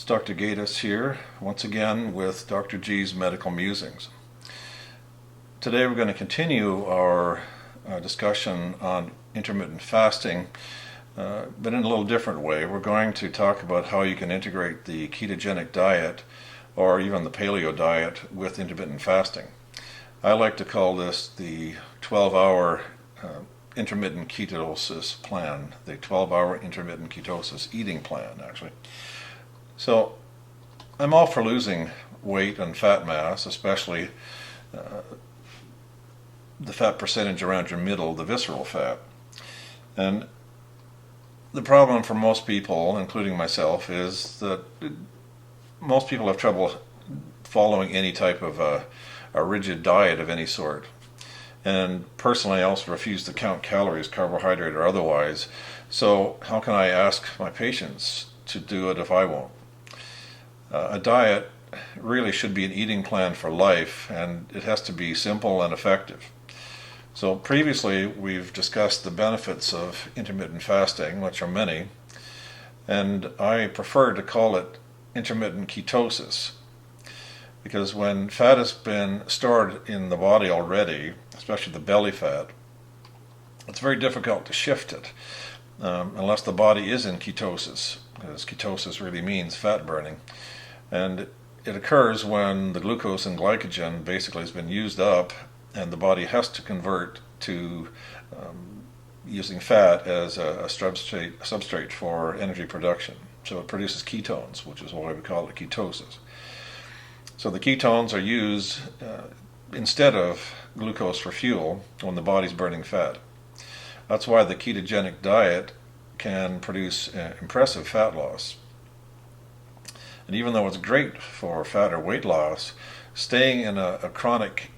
Dr. Gatus here, once again with Dr. G's Medical Musings. Today we're going to continue our discussion on intermittent fasting, but in a little different way. We're going to talk about how you can integrate the ketogenic diet or even the paleo diet with intermittent fasting. I like to call this the 12-hour intermittent ketosis plan, the 12-hour intermittent ketosis eating plan, actually. So I'm all for losing weight and fat mass, especially the fat percentage around your middle, the visceral fat. And the problem for most people, including myself, is that most people have trouble following any type of a rigid diet of any sort. And personally, I also refuse to count calories, carbohydrate or otherwise. So how can I ask my patients to do it if I won't? A diet really should be an eating plan for life, and it has to be simple and effective. So previously we've discussed the benefits of intermittent fasting, which are many, and I prefer to call it intermittent ketosis, because when fat has been stored in the body already, especially the belly fat, it's very difficult to shift it unless the body is in ketosis, because ketosis really means fat burning. And it occurs when the glucose and glycogen basically has been used up and the body has to convert to using fat as a substrate for energy production. So it produces ketones, which is why we call it ketosis. So the ketones are used instead of glucose for fuel when the body's burning fat. That's why the ketogenic diet can produce impressive fat loss. And even though it's great for fat or weight loss, staying in a chronic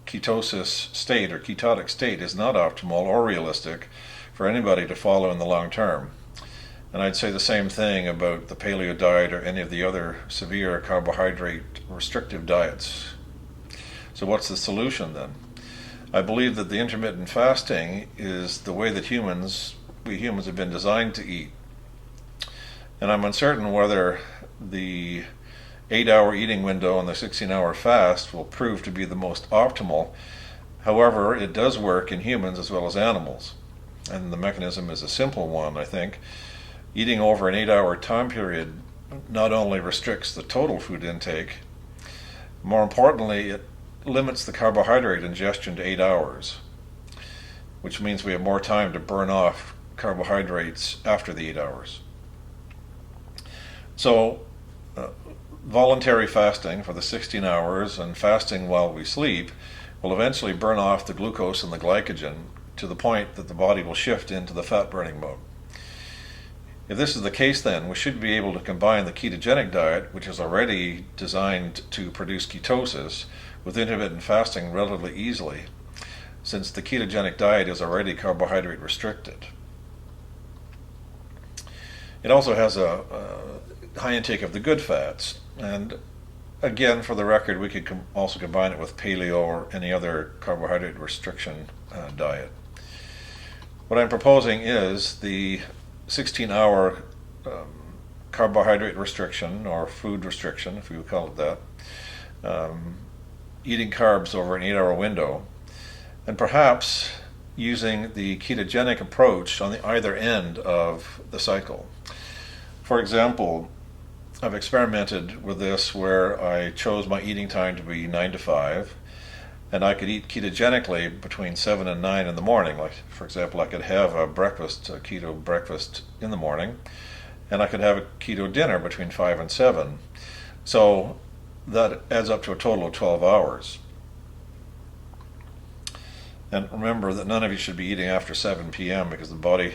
ketosis state or ketotic state is not optimal or realistic for anybody to follow in the long term. And I'd say the same thing about the paleo diet or any of the other severe carbohydrate restrictive diets. So what's the solution then? I believe that the intermittent fasting is the way that we humans have been designed to eat. And I'm uncertain whether the 8-hour eating window and the 16-hour fast will prove to be the most optimal. However, it does work in humans as well as animals. And the mechanism is a simple one, I think. Eating over an 8-hour time period not only restricts the total food intake, more importantly, it limits the carbohydrate ingestion to 8 hours, which means we have more time to burn off carbohydrates after the 8 hours. So voluntary fasting for the 16 hours and fasting while we sleep will eventually burn off the glucose and the glycogen to the point that the body will shift into the fat burning mode. If this is the case, then we should be able to combine the ketogenic diet, which is already designed to produce ketosis, with intermittent fasting relatively easily, since the ketogenic diet is already carbohydrate restricted. It also has a high intake of the good fats, and again, for the record, we could also combine it with paleo or any other carbohydrate restriction diet. What I'm proposing is the 16-hour carbohydrate restriction, or food restriction, if we would call it that, eating carbs over an 8-hour window, and perhaps using the ketogenic approach on the either end of the cycle. For example, I've experimented with this where I chose my eating time to be 9 to 5, and I could eat ketogenically between 7 and 9 in the morning. Like, for example, I could have a keto breakfast in the morning, and I could have a keto dinner between 5 and 7. So that adds up to a total of 12 hours. And remember that none of you should be eating after 7 p.m. because the body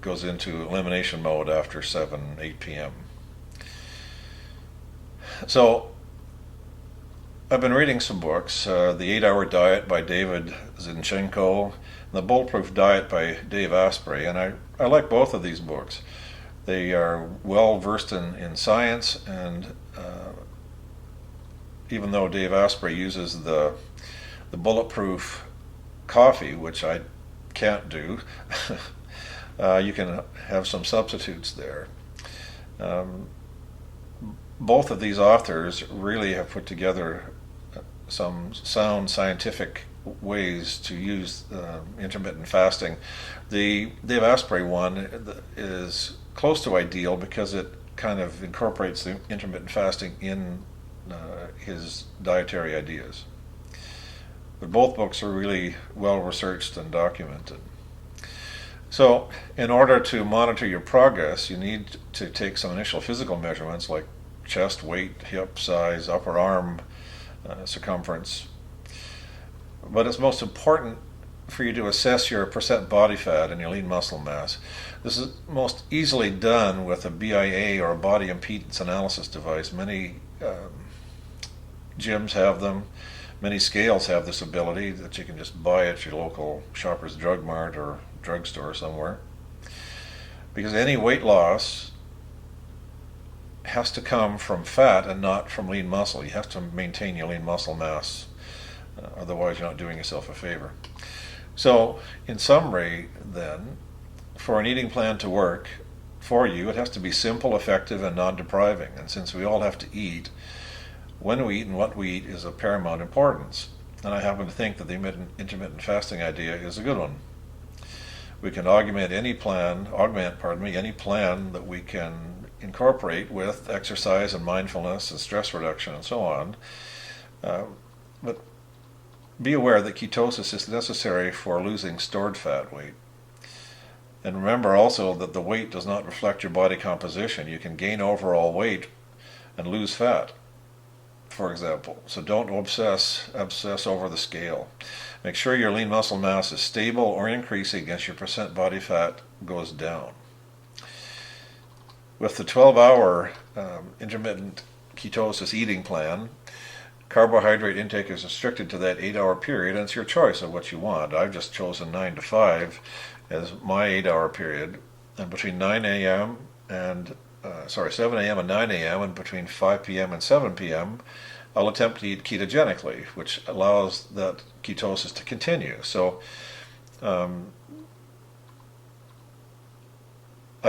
goes into elimination mode after 8 p.m. So I've been reading some books, The 8-Hour Diet by David Zinchenko, and The Bulletproof Diet by Dave Asprey, and I like both of these books. They are well versed in science, and even though Dave Asprey uses the bulletproof coffee, which I can't do, you can have some substitutes there. both of these authors really have put together some sound scientific ways to use intermittent fasting. The Dave Asprey one is close to ideal because it kind of incorporates the intermittent fasting in his dietary ideas. But both books are really well researched and documented. So, in order to monitor your progress, you need to take some initial physical measurements like chest weight, hip size, upper arm circumference. But it's most important for you to assess your percent body fat and your lean muscle mass. This is most easily done with a BIA or a body impedance analysis device. Many gyms have them. Many scales have this ability that you can just buy at your local Shoppers Drug Mart or drugstore somewhere. Because any weight loss has to come from fat and not from lean muscle. You have to maintain your lean muscle mass, otherwise you're not doing yourself a favor. So, in summary then, for an eating plan to work for you, it has to be simple, effective, and non-depriving. And since we all have to eat, when we eat and what we eat is of paramount importance. And I happen to think that the intermittent fasting idea is a good one. We can augment any plan that we can incorporate with exercise and mindfulness and stress reduction and so on. But be aware that ketosis is necessary for losing stored fat weight. And remember also that the weight does not reflect your body composition. You can gain overall weight and lose fat, for example. So don't obsess over the scale. Make sure your lean muscle mass is stable or increasing as your percent body fat goes down. With the 12-hour intermittent ketosis eating plan, carbohydrate intake is restricted to that 8-hour period, and it's your choice of what you want. I've just chosen 9 to 5 as my 8-hour period, and between 9 a.m. and 7 a.m. and 9 a.m. and between 5 p.m. and 7 p.m. I'll attempt to eat ketogenically, which allows that ketosis to continue. So I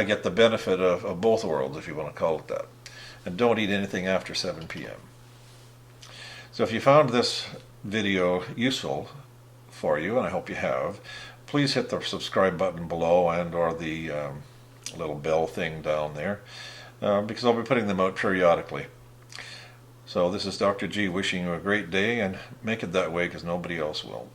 get the benefit of both worlds, if you want to call it that. And don't eat anything after 7 p.m. So if you found this video useful for you, and I hope you have, please hit the subscribe button below and or the little bell thing down there, because I'll be putting them out periodically. So this is Dr. G wishing you a great day, and make it that way because nobody else will.